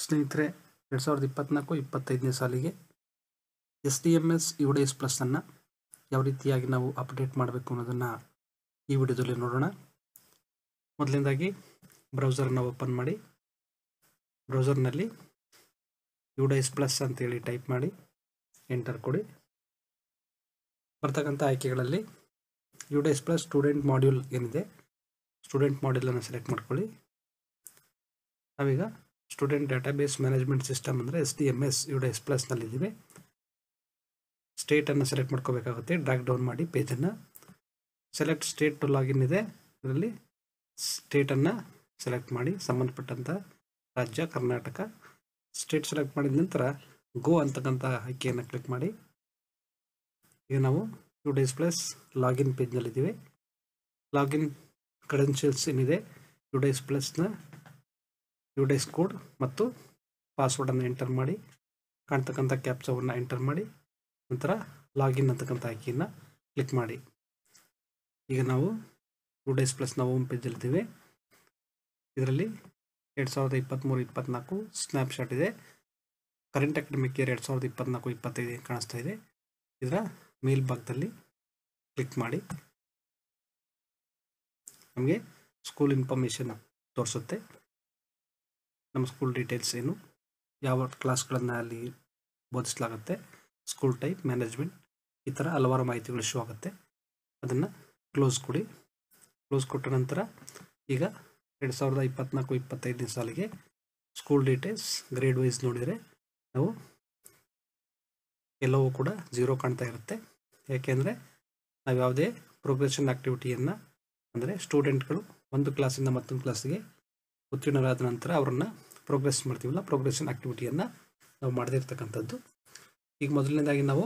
ಸ್ನೇಹಿತರೆ, 2024-25ನೇ ಸಾಲಿಗೆ SDMS UDS plus ಅನ್ನು ಯಾವ ರೀತಿಯಾಗಿ ನಾವು ಅಪ್ಡೇಟ್ ಮಾಡಬೇಕು ಅನ್ನೋದನ್ನು ಈ ವಿಡಿಯೋದಲ್ಲಿ ನೋಡೋಣ. ಮೊದಲನೇದಾಗಿ ಬ್ರೌಸರ್ನ ಓಪನ್ ಮಾಡಿ, ಬ್ರೌಸರ್ನಲ್ಲಿ UDS ಪ್ಲಸ್ ಅಂತೇಳಿ ಟೈಪ್ ಮಾಡಿ ಎಂಟರ್ ಕೊಡಿ. ಬರ್ತಕ್ಕಂಥ ಆಯ್ಕೆಗಳಲ್ಲಿ UDS ಪ್ಲಸ್ ಸ್ಟೂಡೆಂಟ್ ಮಾಡ್ಯೂಲ್ ಏನಿದೆ, ಸ್ಟೂಡೆಂಟ್ ಮಾಡ್ಯೂಲನ್ನು ಸೆಲೆಕ್ಟ್ ಮಾಡ್ಕೊಳ್ಳಿ. ನಾವೀಗ ಸ್ಟೂಡೆಂಟ್ ಡಾಟಾಬೇಸ್ ಮ್ಯಾನೇಜ್ಮೆಂಟ್ ಸಿಸ್ಟಮ್ ಅಂದರೆ SDMS UDS ಪ್ಲಸ್ನಲ್ಲಿದ್ದೀವಿ. ಸ್ಟೇಟನ್ನು ಸೆಲೆಕ್ಟ್ ಮಾಡ್ಕೋಬೇಕಾಗುತ್ತೆ. ಡ್ರ್ಯಾಗ್ ಡೌನ್ ಮಾಡಿ ಪೇಜನ್ನು ಸೆಲೆಕ್ಟ್ ಸ್ಟೇಟ್ ಟು ಲಾಗಿನ್ ಇದೆ, ಇದರಲ್ಲಿ ಸ್ಟೇಟನ್ನು ಸೆಲೆಕ್ಟ್ ಮಾಡಿ. ಸಂಬಂಧಪಟ್ಟಂಥ ರಾಜ್ಯ ಕರ್ನಾಟಕ. ಸ್ಟೇಟ್ ಸೆಲೆಕ್ಟ್ ಮಾಡಿದ ನಂತರ ಗೋ ಅಂತಕ್ಕಂಥ ಆಯ್ಕೆಯನ್ನು ಕ್ಲಿಕ್ ಮಾಡಿ. ಈಗ ನಾವು UDS ಪ್ಲಸ್ ಲಾಗಿನ್ ಪೇಜ್ನಲ್ಲಿದ್ದೀವಿ. ಲಾಗಿನ್ ಕ್ರೆಡೆನ್ಷಿಯಲ್ಸ್ ಏನಿದೆ, UDS ಪ್ಲಸ್ನ UDS ಕೋಡ್ ಮತ್ತು ಪಾಸ್ವರ್ಡನ್ನು ಎಂಟರ್ ಮಾಡಿ, ಕಾಣ್ತಕ್ಕಂಥ ಕ್ಯಾಪ್ಚಾವನ್ನು ಎಂಟರ್ ಮಾಡಿ, ನಂತರ ಲಾಗಿನ್ ಅಂತಕ್ಕಂಥ ಆಯ್ಕೆಯನ್ನು ಕ್ಲಿಕ್ ಮಾಡಿ. ಈಗ ನಾವು UDS ಪ್ಲಸ್ನ ಹೋಮ್ ಪೇಜಲ್ಲಿದ್ದೀವಿ. ಇದರಲ್ಲಿ 2023-24 ಸ್ನ್ಯಾಪ್ಶಾಟ್ ಇದೆ. ಕರೆಂಟ್ ಅಕಾಡೆಮಿಕ್ ಇಯರ್ 2024-25 ಕಾಣಿಸ್ತಾ ಇದೆ. ಇದರ ಮೇಲ್ಭಾಗದಲ್ಲಿ ಕ್ಲಿಕ್ ಮಾಡಿ, ನಮಗೆ ಸ್ಕೂಲ್ ಇನ್ಫಾರ್ಮೇಷನ್ ತೋರಿಸುತ್ತೆ. ನಮ್ಮ ಸ್ಕೂಲ್ ಡೀಟೇಲ್ಸ್ ಏನು, ಯಾವ ಕ್ಲಾಸ್ಗಳನ್ನು ಅಲ್ಲಿ ಬೋಧಿಸಲಾಗುತ್ತೆ, ಸ್ಕೂಲ್ ಟೈಪ್, ಮ್ಯಾನೇಜ್ಮೆಂಟ್, ಈ ಥರ ಹಲವಾರು ಮಾಹಿತಿಗಳು ಶೋ ಆಗುತ್ತೆ. ಅದನ್ನು ಕ್ಲೋಸ್ ಕೊಡಿ. ಕ್ಲೋಸ್ ಕೊಟ್ಟ ನಂತರ ಈಗ 2024-25ನೇ ಸಾಲಿಗೆ ಸ್ಕೂಲ್ ಡೀಟೇಲ್ಸ್ ಗ್ರೇಡ್ ವೈಸ್ ನೋಡಿದರೆ ನಾವು ಎಲ್ಲವೂ ಕೂಡ 0 ಕಾಣ್ತಾ ಇರುತ್ತೆ. ಯಾಕೆಂದರೆ ನಾವು ಯಾವುದೇ ಪ್ರೋಗ್ರೆಷನ್ ಆ್ಯಕ್ಟಿವಿಟಿಯನ್ನು, ಅಂದರೆ ಸ್ಟೂಡೆಂಟ್ಗಳು ಒಂದು ಕ್ಲಾಸಿಂದ ಮತ್ತೊಂದು ಕ್ಲಾಸಿಗೆ ಉತ್ತೀರ್ಣರಾದ ನಂತರ ಅವರನ್ನು ಪ್ರೋಗ್ರೆಸ್ ಮಾಡ್ತೀವಲ್ಲ, ಪ್ರೋಗ್ರೆಷನ್ ಆ್ಯಕ್ಟಿವಿಟಿಯನ್ನು ನಾವು ಮಾಡದೇ ಇರ್ತಕ್ಕಂಥದ್ದು. ಈಗ ಮೊದಲನೇದಾಗಿ ನಾವು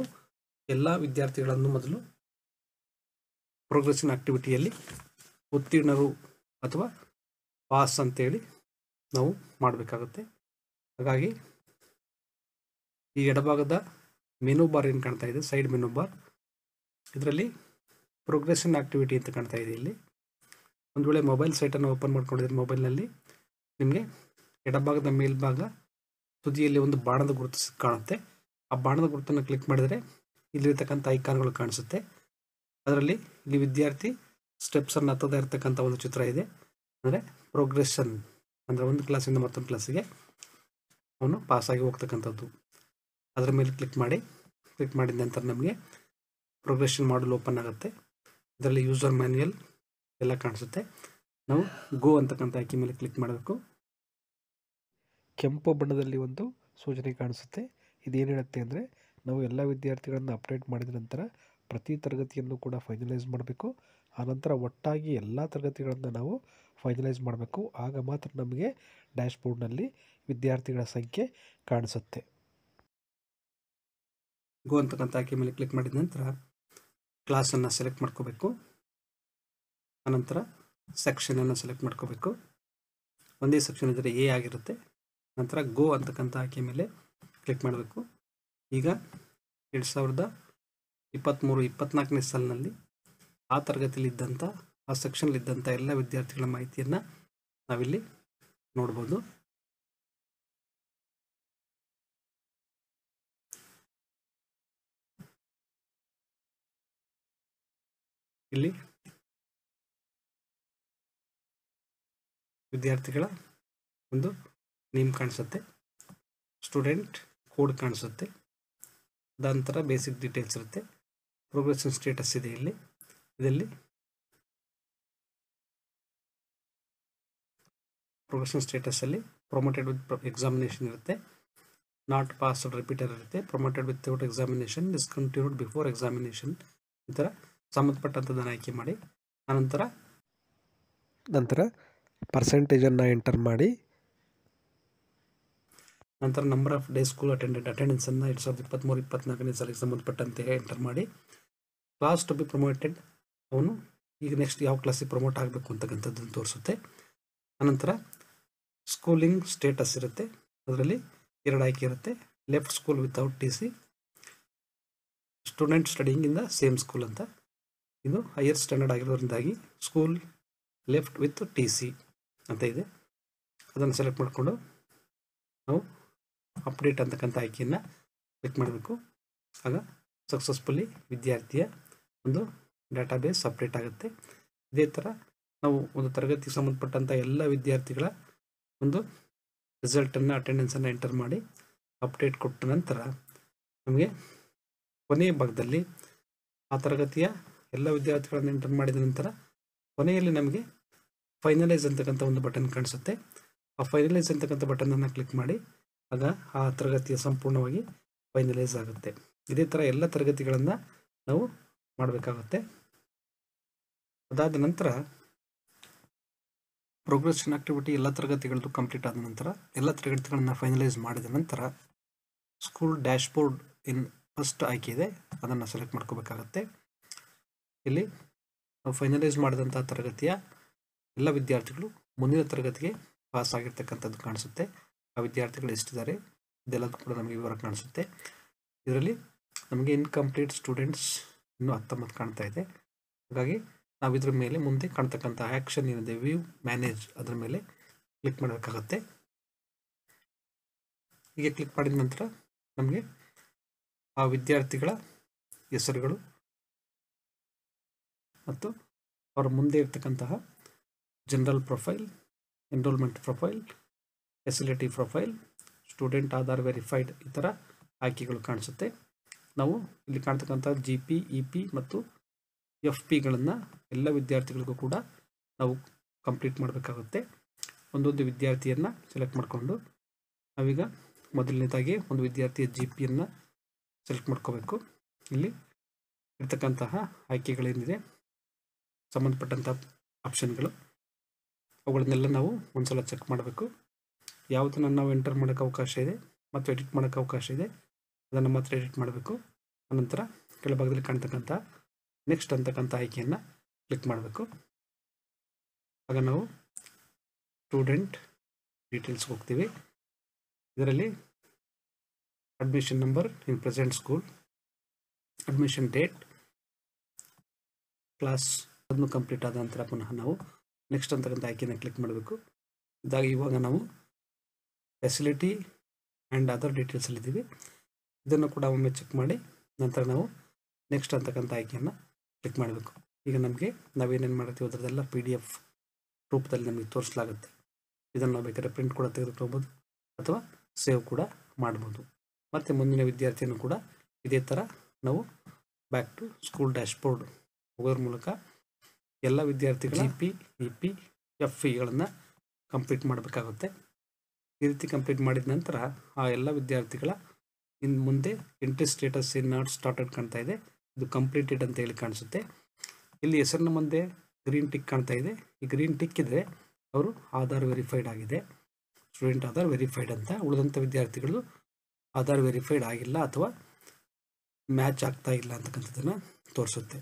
ಎಲ್ಲ ವಿದ್ಯಾರ್ಥಿಗಳನ್ನು ಮೊದಲು ಪ್ರೋಗ್ರೆಷನ್ ಆ್ಯಕ್ಟಿವಿಟಿಯಲ್ಲಿ ಉತ್ತೀರ್ಣರು ಅಥವಾ ಪಾಸ್ ಅಂತೇಳಿ ನಾವು ಮಾಡಬೇಕಾಗುತ್ತೆ. ಹಾಗಾಗಿ ಈ ಎಡಭಾಗದ ಮೆನು ಬಾರ್ ಏನು ಕಾಣ್ತಾ ಇದೆ, ಸೈಡ್ ಮೆನು ಬಾರ್, ಇದರಲ್ಲಿ ಪ್ರೋಗ್ರೆಷನ್ ಆ್ಯಕ್ಟಿವಿಟಿ ಅಂತ ಕಾಣ್ತಾ ಇದೆ. ಇಲ್ಲಿ ಒಂದು ವೇಳೆ ಮೊಬೈಲ್ ಸೈಟನ್ನು ಓಪನ್ ಮಾಡ್ಕೊಂಡಿದ್ರೆ ಮೊಬೈಲ್ನಲ್ಲಿ ನಿಮಗೆ ಎಡಭಾಗದ ಮೇಲ್ಭಾಗ ತುದಿಯಲ್ಲಿ ಒಂದು ಬಾಣದ ಗುರುತು ಕಾಣುತ್ತೆ. ಆ ಬಾಣದ ಗುರುತನ್ನು ಕ್ಲಿಕ್ ಮಾಡಿದರೆ ಇಲ್ಲಿರ್ತಕ್ಕಂಥ ಐಕಾನ್ಗಳು ಕಾಣಿಸುತ್ತೆ. ಅದರಲ್ಲಿ ಇಲ್ಲಿ ವಿದ್ಯಾರ್ಥಿ ಸ್ಟೆಪ್ಸನ್ನು ಹತ್ತದ ಇರತಕ್ಕಂಥ ಒಂದು ಚಿತ್ರ ಇದೆ. ಅಂದರೆ ಪ್ರೋಗ್ರೆಷನ್ ಅಂದರೆ ಒಂದು ಕ್ಲಾಸಿಂದ ಮತ್ತೊಂದು ಕ್ಲಾಸಿಗೆ ಅವನು ಪಾಸಾಗಿ ಹೋಗ್ತಕ್ಕಂಥದ್ದು. ಅದರ ಮೇಲೆ ಕ್ಲಿಕ್ ಮಾಡಿ. ಕ್ಲಿಕ್ ಮಾಡಿದ ನಂತರ ನಮಗೆ ಪ್ರೋಗ್ರೆಷನ್ ಮಾಡಲ್ ಓಪನ್ ಆಗುತ್ತೆ. ಇದರಲ್ಲಿ ಯೂಸರ್ ಮ್ಯಾನ್ಯಲ್ ಎಲ್ಲ ಕಾಣಿಸುತ್ತೆ. ನಾವು ಗೋ ಅಂತಕ್ಕಂಥ ಆಯ್ಕೆ ಮೇಲೆ ಕ್ಲಿಕ್ ಮಾಡಬೇಕು. ಕೆಂಪು ಬಣ್ಣದಲ್ಲಿ ಒಂದು ಸೂಚನೆ ಕಾಣಿಸುತ್ತೆ. ಇದೇನು ಹೇಳುತ್ತೆ ಅಂದರೆ, ನಾವು ಎಲ್ಲ ವಿದ್ಯಾರ್ಥಿಗಳನ್ನು ಅಪ್ಡೇಟ್ ಮಾಡಿದ ನಂತರ ಪ್ರತಿ ತರಗತಿಯನ್ನು ಕೂಡ ಫೈನಲೈಸ್ ಮಾಡಬೇಕು. ಆನಂತರ ಒಟ್ಟಾಗಿ ಎಲ್ಲ ತರಗತಿಗಳನ್ನು ನಾವು ಫೈನಲೈಸ್ ಮಾಡಬೇಕು. ಆಗ ಮಾತ್ರ ನಮಗೆ ಡ್ಯಾಶ್ಬೋರ್ಡ್ನಲ್ಲಿ ವಿದ್ಯಾರ್ಥಿಗಳ ಸಂಖ್ಯೆ ಕಾಣಿಸುತ್ತೆ. ಗೋ ಅಂತಕ್ಕಂಥ ಆಯ್ಕೆ ಮೇಲೆ ಕ್ಲಿಕ್ ಮಾಡಿದ ನಂತರ ಕ್ಲಾಸನ್ನು ಸೆಲೆಕ್ಟ್ ಮಾಡ್ಕೋಬೇಕು. ಆನಂತರ ಸೆಕ್ಷನನ್ನು ಸೆಲೆಕ್ಟ್ ಮಾಡ್ಕೋಬೇಕು. ಒಂದೇ ಸೆಕ್ಷನ್ ಇದ್ದರೆ ಎ ಆಗಿರುತ್ತೆ. ನಂತರ ಗೋ ಅಂತಕ್ಕಂಥ ಆಯ್ಕೆ ಮೇಲೆ ಕ್ಲಿಕ್ ಮಾಡಬೇಕು. ಈಗ 2023-24ನೇ ಸಾಲಿನಲ್ಲಿ ಆ ತರಗತಿಯಲ್ಲಿದ್ದಂಥ, ಆ ಸೆಕ್ಷನ್ಲಿದ್ದಂಥ ಎಲ್ಲ ವಿದ್ಯಾರ್ಥಿಗಳ ಮಾಹಿತಿಯನ್ನು ನಾವಿಲ್ಲಿ ನೋಡ್ಬೋದು. ಇಲ್ಲಿ ವಿದ್ಯಾರ್ಥಿಗಳ ಒಂದು ನೇಮ್ ಕಾಣಿಸುತ್ತೆ, ಸ್ಟೂಡೆಂಟ್ ಕೋಡ್ ಕಾಣಿಸುತ್ತೆ, ನಂತರ ಬೇಸಿಕ್ ಡೀಟೇಲ್ಸ್ ಇರುತ್ತೆ, ಪ್ರೋಗ್ರೆಷನ್ ಸ್ಟೇಟಸ್ ಇದೆ. ಇದರಲ್ಲಿ ಪ್ರೋಗ್ರೆಷನ್ ಸ್ಟೇಟಸಲ್ಲಿ ಪ್ರೊಮೋಟೆಡ್ ವಿತ್ ಎಕ್ಸಾಮಿನೇಷನ್ ಇರುತ್ತೆ, ನಾಟ್ ಪಾಸ್ಡ್ ರಿಪೀಟರ್ ಇರುತ್ತೆ, promoted without examination, discontinued before examination, ಈ ಥರ ಸಂಬಂಧಪಟ್ಟಂಥದ್ದನ್ನು ಆಯ್ಕೆ ಮಾಡಿ. ನಂತರ ಪರ್ಸೆಂಟೇಜನ್ನು ಎಂಟರ್ ಮಾಡಿ, ನಂತರ ನಂಬರ್ ಆಫ್ ಡೇ ಸ್ಕೂಲ್ ಅಟೆಂಡೆನ್ಸನ್ನು 2023-24ನೇ ಸಾಲಿಗೆ ಸಂಬಂಧಪಟ್ಟಂತೆ ಎಂಟರ್ ಮಾಡಿ. ಕ್ಲಾಸ್ ಟು ಬಿ ಪ್ರಮೋಟೆಡ್, ಅವನು ಈಗ ನೆಕ್ಸ್ಟ್ ಯಾವ ಕ್ಲಾಸಿಗೆ ಪ್ರಮೋಟ್ ಆಗಬೇಕು ಅಂತಕ್ಕಂಥದ್ದನ್ನು ತೋರಿಸುತ್ತೆ. ಅನಂತರ ಸ್ಕೂಲಿಂಗ್ ಸ್ಟೇಟಸ್ ಇರುತ್ತೆ. ಅದರಲ್ಲಿ 2 ಆಯ್ಕೆ ಇರುತ್ತೆ, left school without TC, student studying in the same school ಅಂತ. ಇದು ಹೈಯರ್ ಸ್ಟ್ಯಾಂಡರ್ಡ್ ಆಗಿರೋದ್ರಿಂದಾಗಿ ಸ್ಕೂಲ್ ಲೆಫ್ಟ್ ವಿತ್ TC ಅಂತ ಇದೆ. ಅದನ್ನು ಸೆಲೆಕ್ಟ್ ಮಾಡಿಕೊಂಡು ನಾವು ಅಪ್ಡೇಟ್ ಅಂತಕ್ಕಂಥ ಆಯ್ಕೆಯನ್ನು ಕ್ಲಿಕ್ ಮಾಡಬೇಕು. ಆಗ ಸಕ್ಸಸ್ಫುಲಿ ವಿದ್ಯಾರ್ಥಿಯ ಒಂದು ಡಾಟಾಬೇಸ್ ಅಪ್ಡೇಟ್ ಆಗುತ್ತೆ. ಇದೇ ಥರ ನಾವು ಒಂದು ತರಗತಿಗೆ ಸಂಬಂಧಪಟ್ಟಂಥ ಎಲ್ಲ ವಿದ್ಯಾರ್ಥಿಗಳ ಒಂದು ರಿಸಲ್ಟನ್ನು ಅಟೆಂಡೆನ್ಸನ್ನು ಎಂಟರ್ ಮಾಡಿ ಅಪ್ಡೇಟ್ ಕೊಟ್ಟ ನಂತರ ನಮಗೆ ಕೊನೆಯ ಭಾಗದಲ್ಲಿ ಆ ತರಗತಿಯ ಎಲ್ಲ ವಿದ್ಯಾರ್ಥಿಗಳನ್ನು ಎಂಟರ್ ಮಾಡಿದ ನಂತರ ಕೊನೆಯಲ್ಲಿ ನಮಗೆ ಫೈನಲೈಸ್ ಅಂತಕ್ಕಂಥ ಒಂದು ಬಟನ್ ಕಾಣಿಸುತ್ತೆ. ಆ ಫೈನಲೈಸ್ ಅಂತಕ್ಕಂಥ ಬಟನನ್ನು ಕ್ಲಿಕ್ ಮಾಡಿ ಆಗ ಆ ತರಗತಿಯ ಸಂಪೂರ್ಣವಾಗಿ ಫೈನಲೈಸ್ ಆಗುತ್ತೆ. ಇದೇ ಥರ ಎಲ್ಲ ತರಗತಿಗಳನ್ನು ನಾವು ಮಾಡಬೇಕಾಗುತ್ತೆ. ಅದಾದ ನಂತರ ಪ್ರೋಗ್ರೆಷನ್ ಆಕ್ಟಿವಿಟಿ ಎಲ್ಲ ತರಗತಿಗಳದ್ದು ಕಂಪ್ಲೀಟ್ ಆದ ನಂತರ ಎಲ್ಲ ತರಗತಿಗಳನ್ನು ಫೈನಲೈಸ್ ಮಾಡಿದ ನಂತರ ಸ್ಕೂಲ್ ಡ್ಯಾಶ್ಬೋರ್ಡ್ ಇನ್ ಫಸ್ಟ್ ಆಯ್ಕೆ ಇದೆ, ಅದನ್ನು ಸೆಲೆಕ್ಟ್ ಮಾಡ್ಕೋಬೇಕಾಗತ್ತೆ. ಇಲ್ಲಿ ನಾವು ಫೈನಲೈಸ್ ಮಾಡಿದಂಥ ತರಗತಿಯ ಎಲ್ಲ ವಿದ್ಯಾರ್ಥಿಗಳು ಮುಂದಿನ ತರಗತಿಗೆ ಪಾಸ್ ಆಗಿರ್ತಕ್ಕಂಥದ್ದು ಕಾಣಿಸುತ್ತೆ. ಆ ವಿದ್ಯಾರ್ಥಿಗಳು ಎಷ್ಟಿದ್ದಾರೆ ಇದೆಲ್ಲದೂ ಕೂಡ ನಮಗೆ ವಿವರ ಕಾಣಿಸುತ್ತೆ. ಇದರಲ್ಲಿ ನಮಗೆ ಇನ್ಕಂಪ್ಲೀಟ್ ಸ್ಟೂಡೆಂಟ್ಸ್ ಇನ್ನೂ 19 ಕಾಣ್ತಾ ಇದೆ. ಹಾಗಾಗಿ ನಾವು ಇದ್ರ ಮೇಲೆ ಮುಂದೆ ಕಾಣ್ತಕ್ಕಂಥ ಆ್ಯಕ್ಷನ್ ಏನಿದೆ ವ್ಯೂ ಮ್ಯಾನೇಜ್ ಅದರ ಮೇಲೆ ಕ್ಲಿಕ್ ಮಾಡಬೇಕಾಗತ್ತೆ. ಹೀಗೆ ಕ್ಲಿಕ್ ಮಾಡಿದ ನಂತರ ನಮಗೆ ಆ ವಿದ್ಯಾರ್ಥಿಗಳ ಹೆಸರುಗಳು ಮತ್ತು ಅವರ ಮುಂದೆ ಇರ್ತಕ್ಕಂತಹ general profile, enrolment profile, facility profile, student Aadhaar verified ಈ ಥರ ಆಯ್ಕೆಗಳು ಕಾಣಿಸುತ್ತೆ. ನಾವು ಇಲ್ಲಿ ಕಾಣ್ತಕ್ಕಂಥ GP, EP ಮತ್ತು FPಗಳನ್ನು ಎಲ್ಲ ವಿದ್ಯಾರ್ಥಿಗಳಿಗೂ ಕೂಡ ನಾವು ಕಂಪ್ಲೀಟ್ ಮಾಡಬೇಕಾಗುತ್ತೆ. ಒಂದೊಂದು ವಿದ್ಯಾರ್ಥಿಯನ್ನು ಸೆಲೆಕ್ಟ್ ಮಾಡಿಕೊಂಡು ನಾವೀಗ ಮೊದಲನೇದಾಗಿ ಒಂದು ವಿದ್ಯಾರ್ಥಿಯ GPಯನ್ನು ಸೆಲೆಕ್ಟ್ ಮಾಡ್ಕೋಬೇಕು. ಇಲ್ಲಿ ಇರ್ತಕ್ಕಂತಹ ಆಯ್ಕೆಗಳೇನಿದೆ ಸಂಬಂಧಪಟ್ಟಂಥ ಆಪ್ಷನ್ಗಳು ಅವುಗಳನ್ನೆಲ್ಲ ನಾವು ಒಂದ್ಸಲ ಚೆಕ್ ಮಾಡಬೇಕು. ಯಾವುದನ್ನು ನಾವು ಎಂಟರ್ ಮಾಡೋಕ್ಕೆ ಅವಕಾಶ ಇದೆ ಮತ್ತು ಎಡಿಟ್ ಮಾಡೋಕ್ಕೆ ಅವಕಾಶ ಇದೆ ಅದನ್ನು ಮಾತ್ರ ಎಡಿಟ್ ಮಾಡಬೇಕು. ಅನಂತರ ಕೆಳಭಾಗದಲ್ಲಿ ಕಾಣ್ತಕ್ಕಂಥ ನೆಕ್ಸ್ಟ್ ಅಂತಕ್ಕಂಥ ಆಯ್ಕೆಯನ್ನು ಕ್ಲಿಕ್ ಮಾಡಬೇಕು. ಆಗ ನಾವು ಸ್ಟೂಡೆಂಟ್ ಡೀಟೇಲ್ಸ್ಗೆ ಹೋಗ್ತೀವಿ. ಇದರಲ್ಲಿ admission number in present school, admission date, class ಅದನ್ನು ಕಂಪ್ಲೀಟ್ ಆದ ನಂತರ ಪುನಃ ನಾವು ನೆಕ್ಸ್ಟ್ ಅಂತಕ್ಕಂಥ ಆಯ್ಕೆಯನ್ನು ಕ್ಲಿಕ್ ಮಾಡಬೇಕು. ಇವಾಗ ನಾವು ಫೆಸಿಲಿಟಿ ಆ್ಯಂಡ್ ಅದರ್ ಡೀಟೇಲ್ಸಲ್ಲಿದ್ದೀವಿ. ಇದನ್ನು ಕೂಡ ಒಮ್ಮೆ ಚೆಕ್ ಮಾಡಿ ನಂತರ ನಾವು ನೆಕ್ಸ್ಟ್ ಅಂತಕ್ಕಂಥ ಆಯ್ಕೆಯನ್ನು ಕ್ಲಿಕ್ ಮಾಡಬೇಕು. ಈಗ ನಮಗೆ ನಾವೇನೇನು ಮಾಡ್ತೀವಿ ಅದರದೆಲ್ಲ PDF ರೂಪದಲ್ಲಿ ನಮಗೆ ತೋರಿಸಲಾಗುತ್ತೆ. ಇದನ್ನು ನಾವು ಬೇಕಾದ್ರೆ ಪ್ರಿಂಟ್ ಕೂಡ ತೆಗೆದುಕೊಳ್ಬೋದು ಅಥವಾ ಸೇವ್ ಕೂಡ ಮಾಡ್ಬೋದು. ಮತ್ತು ಮುಂದಿನ ವಿದ್ಯಾರ್ಥಿಯನ್ನು ಕೂಡ ಇದೇ ಥರ ನಾವು ಬ್ಯಾಕ್ ಟು ಸ್ಕೂಲ್ ಡ್ಯಾಶ್ಬೋರ್ಡ್ ಹೋಗೋದ್ರ ಮೂಲಕ ಎಲ್ಲ ವಿದ್ಯಾರ್ಥಿಗಳ GP, EP, FEಗಳನ್ನು ಕಂಪ್ಲೀಟ್ ಮಾಡಬೇಕಾಗುತ್ತೆ. ಈ ರೀತಿ ಕಂಪ್ಲೀಟ್ ಮಾಡಿದ ನಂತರ ಆ ಎಲ್ಲ ವಿದ್ಯಾರ್ಥಿಗಳ ಇನ್ನು ಮುಂದೆ entry status in not started ಕಾಣ್ತಾ ಇದೆ, ಇದು ಕಂಪ್ಲೀಟೆಡ್ ಅಂತ ಹೇಳಿ ಕಾಣಿಸುತ್ತೆ. ಇಲ್ಲಿ ಹೆಸರಿನ ಮುಂದೆ ಗ್ರೀನ್ ಟಿಕ್ ಕಾಣ್ತಾ ಇದೆ. ಈ ಗ್ರೀನ್ ಟಿಕ್ ಇದ್ದರೆ ಅವರು ಆಧಾರ್ ವೆರಿಫೈಡ್ ಆಗಿದೆ, ಸ್ಟೂಡೆಂಟ್ ಆಧಾರ್ ವೆರಿಫೈಡ್ ಅಂತ. ಉಳಿದಂಥ ವಿದ್ಯಾರ್ಥಿಗಳು ಆಧಾರ್ ವೆರಿಫೈಡ್ ಆಗಿಲ್ಲ ಅಥವಾ ಮ್ಯಾಚ್ ಆಗ್ತಾ ಇಲ್ಲ ಅಂತಕ್ಕಂಥದ್ದನ್ನು ತೋರಿಸುತ್ತೆ.